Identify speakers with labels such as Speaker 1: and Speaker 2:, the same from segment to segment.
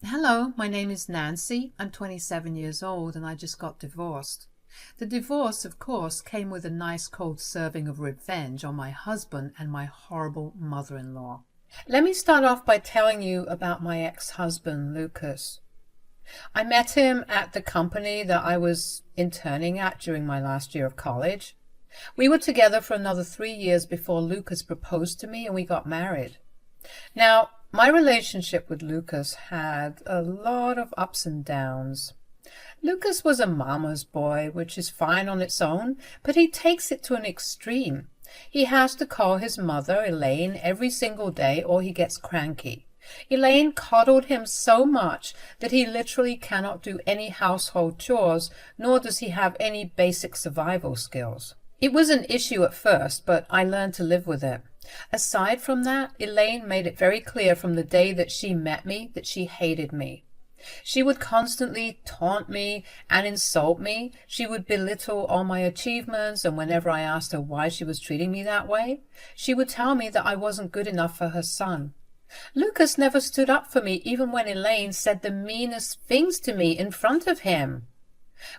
Speaker 1: Hello, my name is Nancy. I'm 27 years old and I just got divorced. The divorce, of course, came with a nice cold serving of revenge on my husband and my horrible mother-in-law. Let me start off by telling you about my ex-husband, Lucas. I met him at the company that I was interning at during my last year of college. We were together for another 3 years before Lucas proposed to me and we got married. Now, my relationship with Lucas had a lot of ups and downs. Lucas was a mama's boy, which is fine on its own, but he takes it to an extreme. He has to call his mother, Elaine, every single day or he gets cranky. Elaine coddled him so much that he literally cannot do any household chores, nor does he have any basic survival skills. It was an issue at first, but I learned to live with it. Aside from that, Elaine made it very clear from the day that she met me that she hated me. She would constantly taunt me and insult me. She would belittle all my achievements, and whenever I asked her why she was treating me that way, she would tell me that I wasn't good enough for her son. Lucas never stood up for me even when Elaine said the meanest things to me in front of him.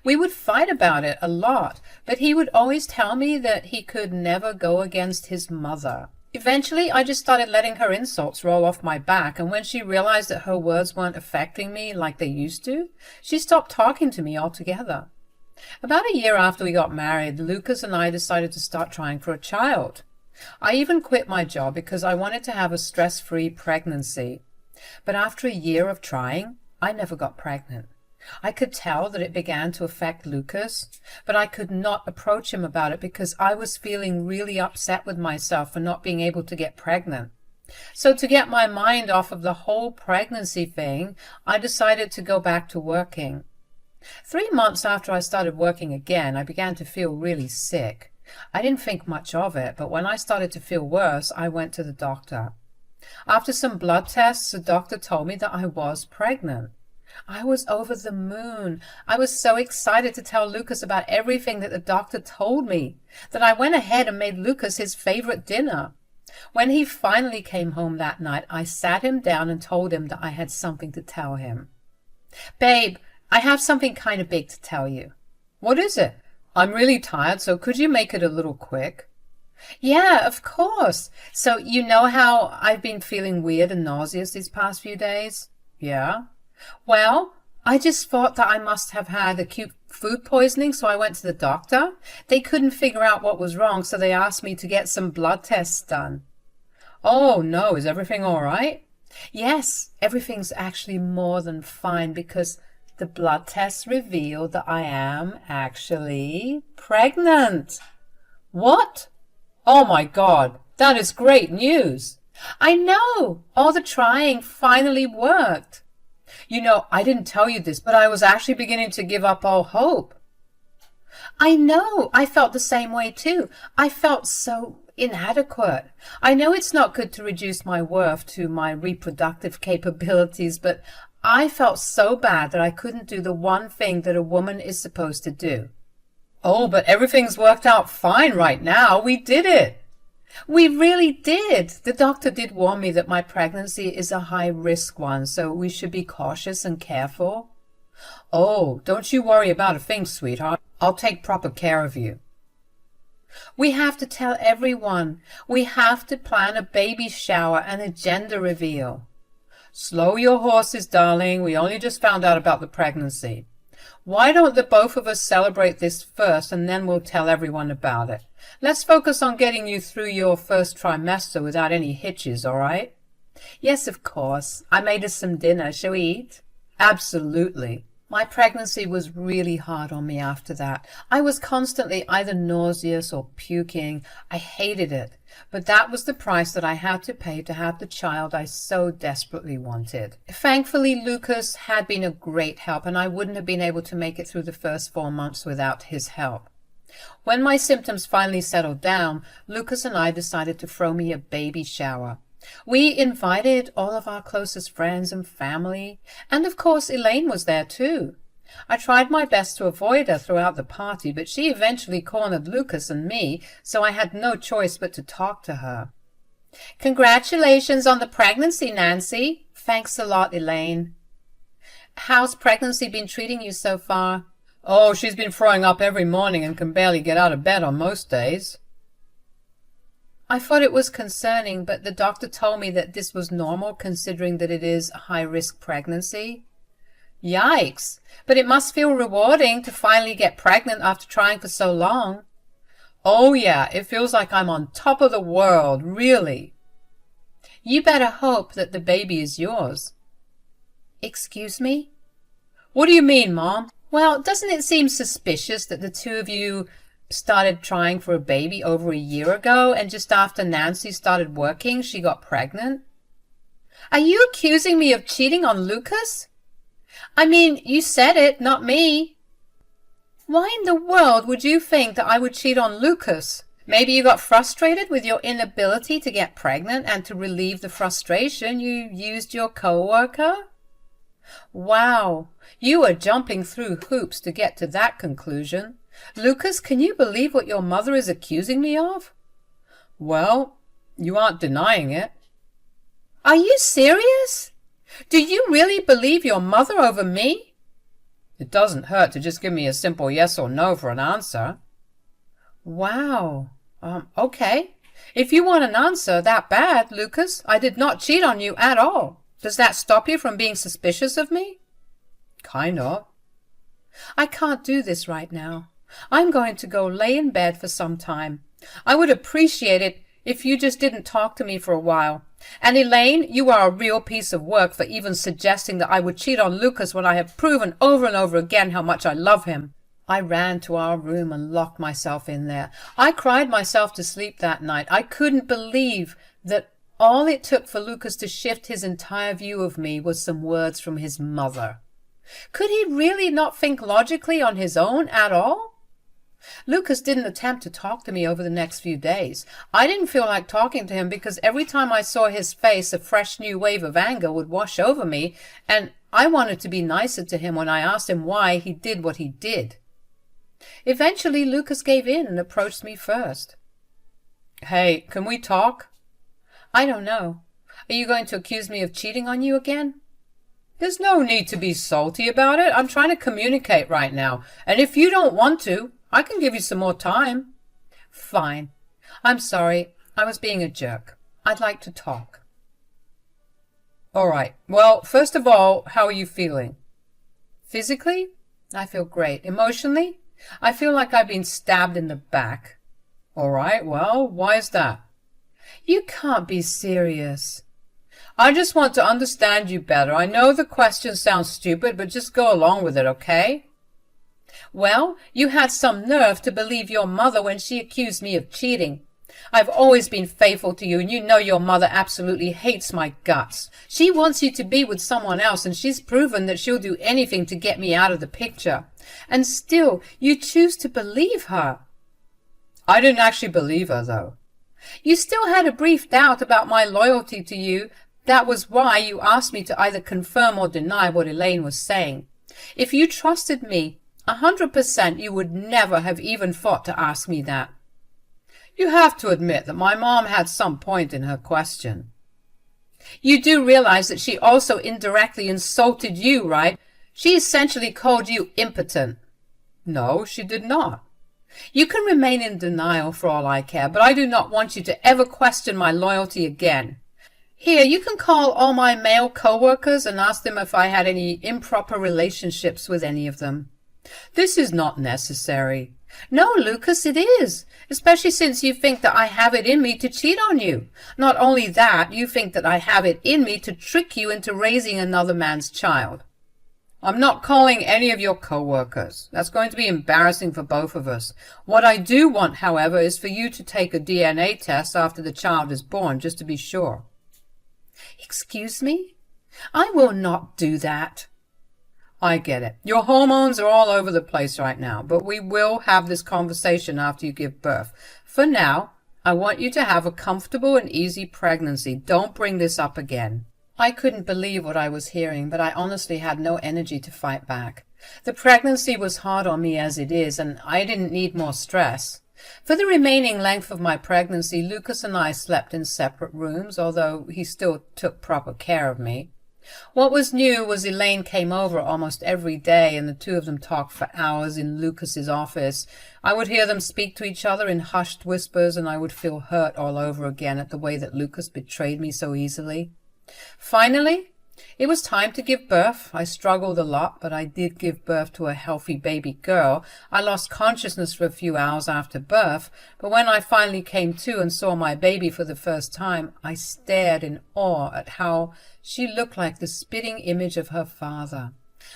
Speaker 1: We would fight about it a lot, but he would always tell me that he could never go against his mother. Eventually, I just started letting her insults roll off my back, and when she realized that her words weren't affecting me like they used to, she stopped talking to me altogether. About a year after we got married, Lucas and I decided to start trying for a child. I even quit my job because I wanted to have a stress-free pregnancy. But after a year of trying, I never got pregnant. I could tell that it began to affect Lucas, but I could not approach him about it because I was feeling really upset with myself for not being able to get pregnant. So to get my mind off of the whole pregnancy thing, I decided to go back to working. 3 months after I started working again, I began to feel really sick. I didn't think much of it, but when I started to feel worse, I went to the doctor. After some blood tests, the doctor told me that I was pregnant. I was over the moon. I was so excited to tell Lucas about everything that the doctor told me that I went ahead and made Lucas his favorite dinner. When he finally came home that night, I sat him down and told him that I had something to tell him. "Babe, I have something kind of big to tell you." "What is it? I'm really tired, so could you make it a little quick?" "Yeah, of course. So you know how I've been feeling weird and nauseous these past few days?" "Yeah." "Well, I just thought that I must have had acute food poisoning, so I went to the doctor. They couldn't figure out what was wrong, so they asked me to get some blood tests done." "Oh, no. Is everything all right?" "Yes, everything's actually more than fine because the blood tests reveal that I am actually pregnant." "What? Oh, my God. That is great news." "I know. All the trying finally worked." "You know, I didn't tell you this, but I was actually beginning to give up all hope." "I know. I felt the same way too. I felt so inadequate. I know it's not good to reduce my worth to my reproductive capabilities, but I felt so bad that I couldn't do the one thing that a woman is supposed to do." "Oh, but everything's worked out fine right now. We did it." "We really did. The doctor did warn me that my pregnancy is a high-risk one, so we should be cautious and careful." "Oh, don't you worry about a thing, sweetheart. I'll take proper care of you." "We have to tell everyone. We have to plan a baby shower and a gender reveal." "Slow your horses, darling. We only just found out about the pregnancy. Why don't the both of us celebrate this first, and then we'll tell everyone about it? Let's focus on getting you through your first trimester without any hitches, all right?" "Yes, of course. I made us some dinner. Shall we eat?" "Absolutely." My pregnancy was really hard on me after that. I was constantly either nauseous or puking. I hated it. But that was the price that I had to pay to have the child I so desperately wanted. Thankfully, Lucas had been a great help, and I wouldn't have been able to make it through the first 4 months without his help. When my symptoms finally settled down, Lucas and I decided to throw me a baby shower. We invited all of our closest friends and family, and of course Elaine was there too. I tried my best to avoid her throughout the party, but she eventually cornered Lucas and me, so I had no choice but to talk to her. "Congratulations on the pregnancy, Nancy." "Thanks a lot, Elaine." How's pregnancy been treating you so far? Oh, she's been throwing up every morning and can barely get out of bed on most days. I thought it was concerning, but the doctor told me that this was normal considering that it is a high-risk pregnancy. Yikes! But it must feel rewarding to finally get pregnant after trying for so long. Oh yeah, it feels like I'm on top of the world, really. You better hope that the baby is yours. Excuse me? What do you mean, Mom? Well, doesn't it seem suspicious that the two of you started trying for a baby over a year ago, and just after Nancy started working, she got pregnant? Are you accusing me of cheating on Lucas? I mean, you said it, not me. Why in the world would you think that I would cheat on Lucas? Maybe you got frustrated with your inability to get pregnant, and to relieve the frustration, you used your co-worker? Wow, you are jumping through hoops to get to that conclusion. Lucas, can you believe what your mother is accusing me of? Well, you aren't denying it. Are you serious? Do you really believe your mother over me? It doesn't hurt to just give me a simple yes or no for an answer. Wow. Okay. If you want an answer that bad, Lucas, I did not cheat on you at all. Does that stop you from being suspicious of me? Kind of. I can't do this right now. I'm going to go lay in bed for some time. I would appreciate it if you just didn't talk to me for a while. And Elaine, you are a real piece of work for even suggesting that I would cheat on Lucas when I have proven over and over again how much I love him. I ran to our room and locked myself in there. I cried myself to sleep that night. I couldn't believe that all it took for Lucas to shift his entire view of me was some words from his mother. Could he really not think logically on his own at all? Lucas didn't attempt to talk to me over the next few days. I didn't feel like talking to him because every time I saw his face, a fresh new wave of anger would wash over me, and I wanted to be nicer to him when I asked him why he did what he did. Eventually, Lucas gave in and approached me first. Hey, can we talk? I don't know. Are you going to accuse me of cheating on you again? There's no need to be salty about it. I'm trying to communicate right now. And if you don't want to, I can give you some more time. Fine. I'm sorry. I was being a jerk. I'd like to talk. All right. Well, first of all, how are you feeling? Physically? I feel great. Emotionally? I feel like I've been stabbed in the back. All right. Well, why is that? You can't be serious. I just want to understand you better. I know the question sounds stupid, but just go along with it, okay? Well, you had some nerve to believe your mother when she accused me of cheating. I've always been faithful to you, and you know your mother absolutely hates my guts. She wants you to be with someone else, and she's proven that she'll do anything to get me out of the picture. And still, you choose to believe her. I didn't actually believe her, though. You still had a brief doubt about my loyalty to you. That was why you asked me to either confirm or deny what Elaine was saying. If you trusted me 100%, you would never have even thought to ask me that. You have to admit that my mom had some point in her question. You do realize that she also indirectly insulted you, right? She essentially called you impotent. No, she did not. You can remain in denial for all I care, but I do not want you to ever question my loyalty again. Here, you can call all my male co-workers and ask them if I had any improper relationships with any of them. This is not necessary. No, Lucas, it is, especially since you think that I have it in me to cheat on you. Not only that, you think that I have it in me to trick you into raising another man's child. I'm not calling any of your co-workers. That's going to be embarrassing for both of us. What I do want, however, is for you to take a DNA test after the child is born, just to be sure. Excuse me? I will not do that. I get it. Your hormones are all over the place right now, but we will have this conversation after you give birth. For now, I want you to have a comfortable and easy pregnancy. Don't bring this up again. I couldn't believe what I was hearing, but I honestly had no energy to fight back. The pregnancy was hard on me as it is, and I didn't need more stress. For the remaining length of my pregnancy, Lucas and I slept in separate rooms, although he still took proper care of me. What was new was Elaine came over almost every day, and the two of them talked for hours in Lucas's office. I would hear them speak to each other in hushed whispers, and I would feel hurt all over again at the way that Lucas betrayed me so easily. Finally, it was time to give birth. I struggled a lot, but I did give birth to a healthy baby girl. I lost consciousness for a few hours after birth, but when I finally came to and saw my baby for the first time, I stared in awe at how she looked like the spitting image of her father.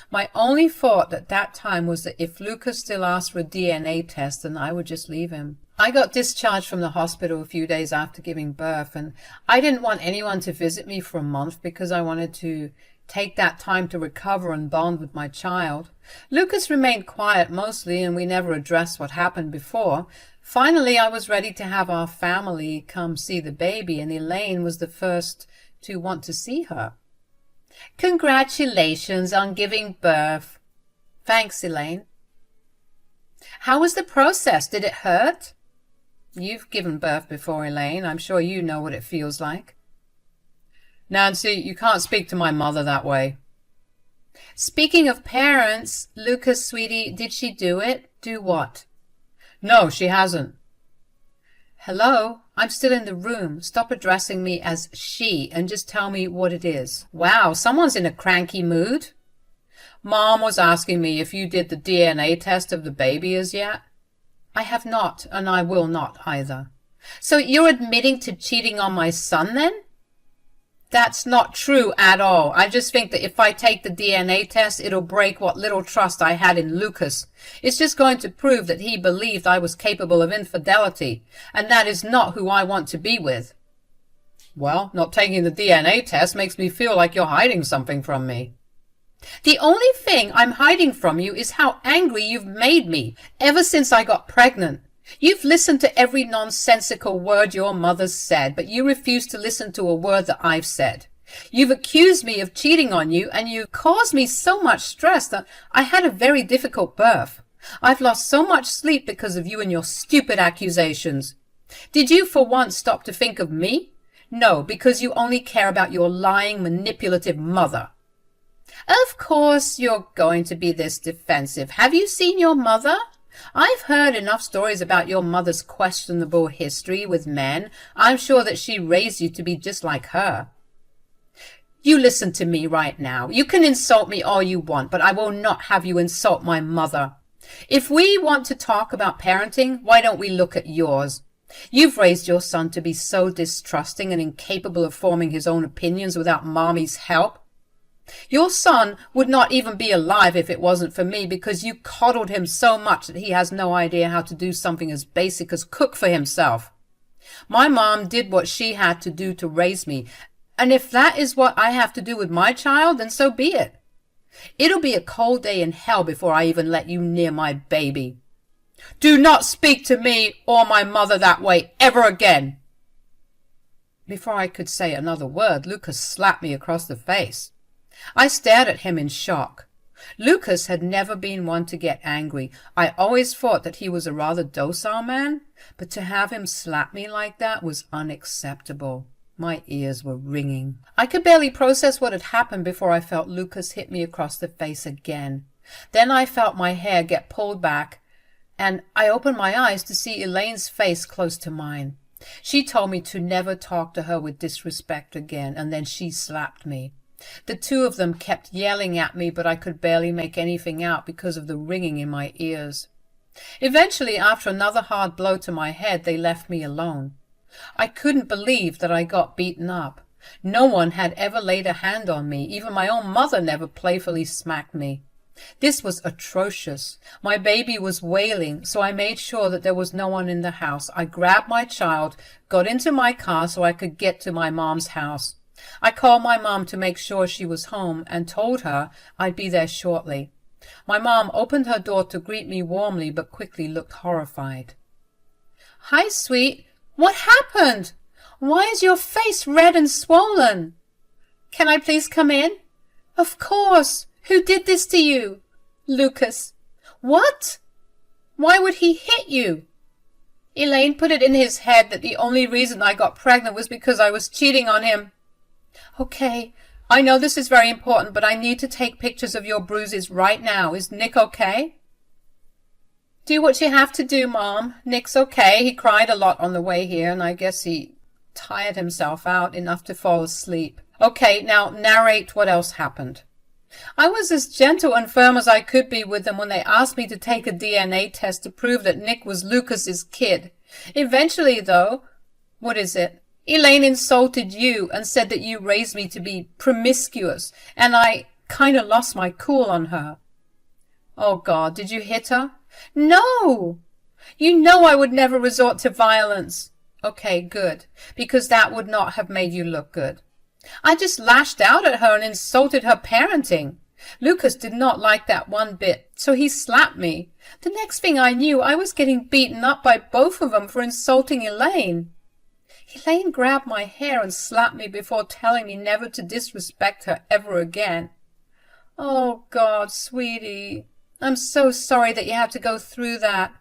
Speaker 1: My only thought at that time was that if Lucas still asked for a DNA test, then I would just leave him. I got discharged from the hospital a few days after giving birth, and I didn't want anyone to visit me for a month because I wanted to take that time to recover and bond with my child. Lucas remained quiet mostly, and we never addressed what happened before. Finally, I was ready to have our family come see the baby, and Elaine was the first to want to see her. "Congratulations on giving birth." "Thanks, Elaine." "How was the process? Did it hurt?" "You've given birth before, Elaine. I'm sure you know what it feels like." "Nancy, you can't speak to my mother that way." "Speaking of parents, Lucas, sweetie, did she do it?" "Do what?" "No, she hasn't." "Hello? I'm still in the room. Stop addressing me as she and just tell me what it is." "Wow, someone's in a cranky mood." "Mom was asking me if you did the DNA test of the baby as yet." "I have not, and I will not either." "So you're admitting to cheating on my son then?" "That's not true at all. I just think that if I take the DNA test, it'll break what little trust I had in Lucas. It's just going to prove that he believed I was capable of infidelity, and that is not who I want to be with." "Well, not taking the DNA test makes me feel like you're hiding something from me." "The only thing I'm hiding from you is how angry you've made me ever since I got pregnant. You've listened to every nonsensical word your mother's said, but you refuse to listen to a word that I've said. You've accused me of cheating on you, and you've caused me so much stress that I had a very difficult birth. I've lost so much sleep because of you and your stupid accusations. Did you for once stop to think of me? No, because you only care about your lying, manipulative mother." "Of course you're going to be this defensive. Have you seen your mother? I've heard enough stories about your mother's questionable history with men. I'm sure that she raised you to be just like her." "You listen to me right now. You can insult me all you want, but I will not have you insult my mother. If we want to talk about parenting, why don't we look at yours? You've raised your son to be so distrusting and incapable of forming his own opinions without Mommy's help. Your son would not even be alive if it wasn't for me, because you coddled him so much that he has no idea how to do something as basic as cook for himself. My mom did what she had to do to raise me, and if that is what I have to do with my child, then so be it. It'll be a cold day in hell before I even let you near my baby. Do not speak to me or my mother that way ever again." Before I could say another word, Lucas slapped me across the face. I stared at him in shock. Lucas had never been one to get angry. I always thought that he was a rather docile man, but to have him slap me like that was unacceptable. My ears were ringing. I could barely process what had happened before I felt Lucas hit me across the face again. Then I felt my hair get pulled back, and I opened my eyes to see Elaine's face close to mine. She told me to never talk to her with disrespect again, and then she slapped me. The two of them kept yelling at me, but I could barely make anything out because of the ringing in my ears. Eventually, after another hard blow to my head, they left me alone. I couldn't believe that I got beaten up. No one had ever laid a hand on me. Even my own mother never playfully smacked me. This was atrocious. My baby was wailing, so I made sure that there was no one in the house. I grabbed my child, got into my car so I could get to my mom's house. I called my mom to make sure she was home and told her I'd be there shortly. My mom opened her door to greet me warmly, but quickly looked horrified. "Hi, sweet. What happened? Why is your face red and swollen?" "Can I please come in?" "Of course. Who did this to you?" "Lucas." "What? Why would he hit you?" "Elaine put it in his head that the only reason I got pregnant was because I was cheating on him." "Okay, I know this is very important, but I need to take pictures of your bruises right now. Is Nick okay? Do what you have to do, Mom. Nick's okay. He cried a lot on the way here, and I guess he tired himself out enough to fall asleep. Okay, now narrate what else happened. I was as gentle and firm as I could be with them when they asked me to take a DNA test to prove that Nick was Lucas's kid. Eventually, though, what is it? Elaine insulted you and said that you raised me to be promiscuous, and I kind of lost my cool on her. Oh, God, did you hit her? No! You know I would never resort to violence. Okay, good, because that would not have made you look good. I just lashed out at her and insulted her parenting. Lucas did not like that one bit, so he slapped me. The next thing I knew, I was getting beaten up by both of them for insulting Elaine. Elaine grabbed my hair and slapped me before telling me never to disrespect her ever again. Oh, God, sweetie, I'm so sorry that you had to go through that.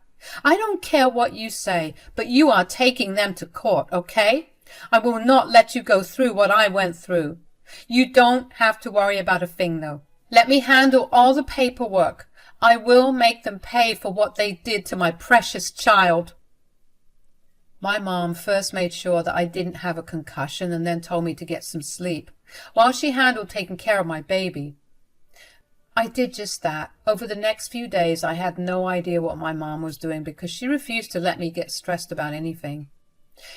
Speaker 1: I don't care what you say, but you are taking them to court, okay? I will not let you go through what I went through. You don't have to worry about a thing, though. Let me handle all the paperwork. I will make them pay for what they did to my precious child. My mom first made sure that I didn't have a concussion and then told me to get some sleep, while she handled taking care of my baby. I did just that. Over the next few days, I had no idea what my mom was doing because she refused to let me get stressed about anything.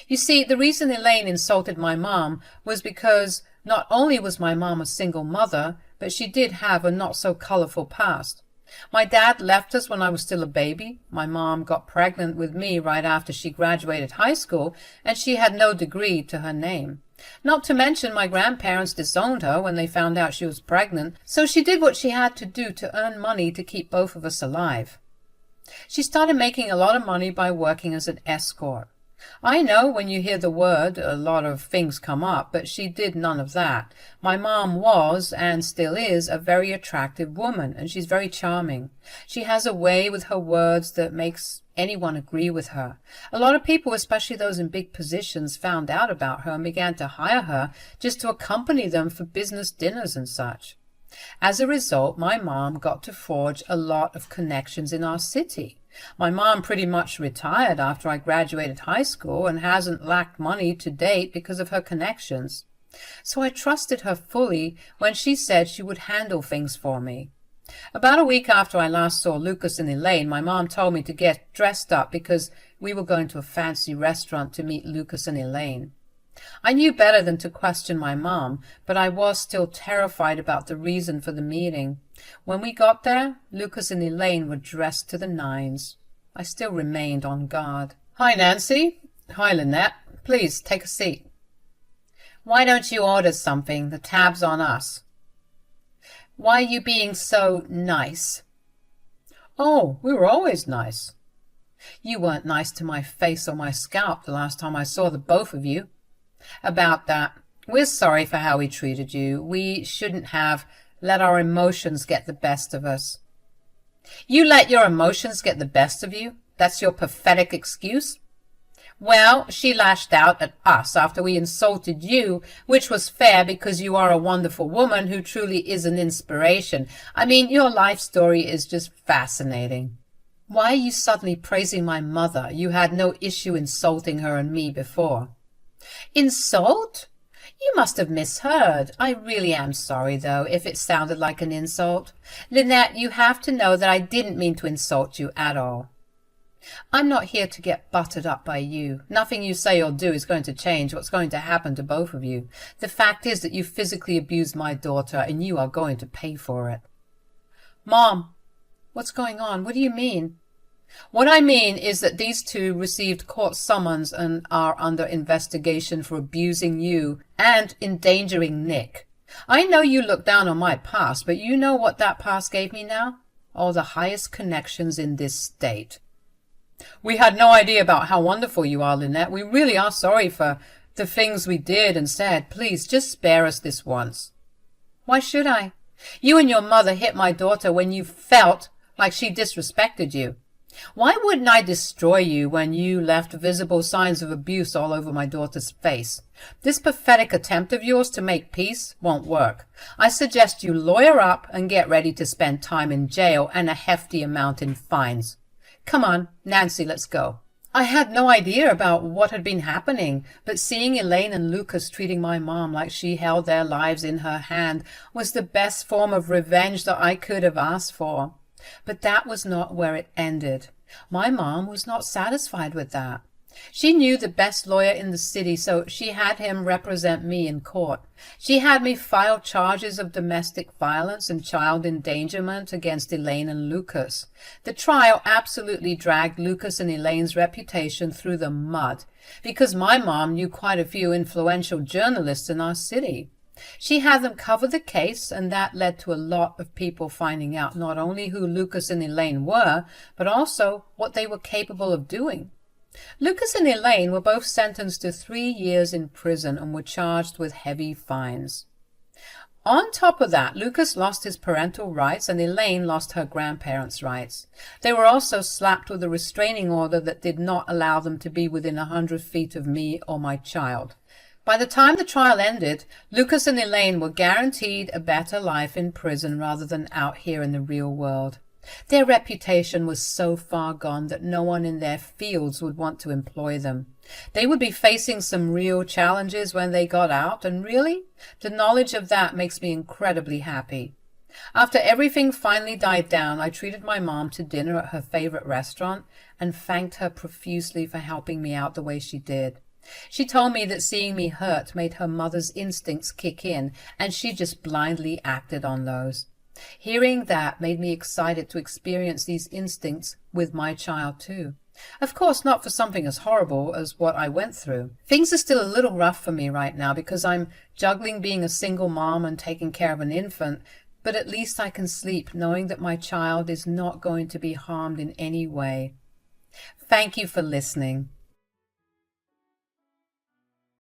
Speaker 1: You see, the reason Elaine insulted my mom was because not only was my mom a single mother, but she did have a not-so-colorful past. My dad left us when I was still a baby. My mom got pregnant with me right after she graduated high school, and she had no degree to her name. Not to mention my grandparents disowned her when they found out she was pregnant, so she did what she had to do to earn money to keep both of us alive. She started making a lot of money by working as an escort. I know when you hear the word, a lot of things come up, but she did none of that. My mom was, and still is, a very attractive woman, and she's very charming. She has a way with her words that makes anyone agree with her. A lot of people, especially those in big positions, found out about her and began to hire her just to accompany them for business dinners and such. As a result, my mom got to forge a lot of connections in our city. My mom pretty much retired after I graduated high school and hasn't lacked money to date because of her connections. So I trusted her fully when she said she would handle things for me. About a week after I last saw Lucas and Elaine, my mom told me to get dressed up because we were going to a fancy restaurant to meet Lucas and Elaine. I knew better than to question my mom, but I was still terrified about the reason for the meeting. When we got there, Lucas and Elaine were dressed to the nines. I still remained on guard. "Hi, Nancy." "Hi, Lynette. Please, take a seat." "Why don't you order something? The tab's on us." "Why are you being so nice?" "Oh, we were always nice." "You weren't nice to my face or my scalp the last time I saw the both of you." "About that, we're sorry for how we treated you. We shouldn't have let our emotions get the best of us." "You let your emotions get the best of you? That's your pathetic excuse?" "Well, she lashed out at us after we insulted you, which was fair because you are a wonderful woman who truly is an inspiration. I mean, your life story is just fascinating." "Why are you suddenly praising my mother? You had no issue insulting her and me before." "Insult? You must have misheard. I really am sorry, though, if it sounded like an insult. Lynette, you have to know that I didn't mean to insult you at all." "I'm not here to get buttered up by you. Nothing you say or do is going to change what's going to happen to both of you. The fact is that you physically abused my daughter, and you are going to pay for it." "Mom, what's going on? What do you mean?" "What I mean is that these two received court summons and are under investigation for abusing you and endangering Nick. I know you look down on my past, but you know what that past gave me now? All the highest connections in this state." "We had no idea about how wonderful you are, Lynette. We really are sorry for the things we did and said. Please, just spare us this once." "Why should I? You and your mother hit my daughter when you felt like she disrespected you. Why wouldn't I destroy you when you left visible signs of abuse all over my daughter's face? This pathetic attempt of yours to make peace won't work. I suggest you lawyer up and get ready to spend time in jail and a hefty amount in fines. Come on, Nancy, let's go. I had no idea about what had been happening, but seeing Elaine and Lucas treating my mom like she held their lives in her hand was the best form of revenge that I could have asked for. But that was not where it ended. My mom was not satisfied with that. She knew the best lawyer in the city, so she had him represent me in court. She had me file charges of domestic violence and child endangerment against Elaine and Lucas. The trial absolutely dragged Lucas and Elaine's reputation through the mud, because my mom knew quite a few influential journalists in our city. She had them cover the case, and that led to a lot of people finding out not only who Lucas and Elaine were, but also what they were capable of doing. Lucas and Elaine were both sentenced to 3 years in prison and were charged with heavy fines. On top of that, Lucas lost his parental rights and Elaine lost her grandparents' rights. They were also slapped with a restraining order that did not allow them to be within 100 feet of me or my child. By the time the trial ended, Lucas and Elaine were guaranteed a better life in prison rather than out here in the real world. Their reputation was so far gone that no one in their fields would want to employ them. They would be facing some real challenges when they got out, and really, the knowledge of that makes me incredibly happy. After everything finally died down, I treated my mom to dinner at her favorite restaurant and thanked her profusely for helping me out the way she did. She told me that seeing me hurt made her mother's instincts kick in, and she just blindly acted on those. Hearing that made me excited to experience these instincts with my child too. Of course, not for something as horrible as what I went through. Things are still a little rough for me right now because I'm juggling being a single mom and taking care of an infant, but at least I can sleep knowing that my child is not going to be harmed in any way. Thank you for listening.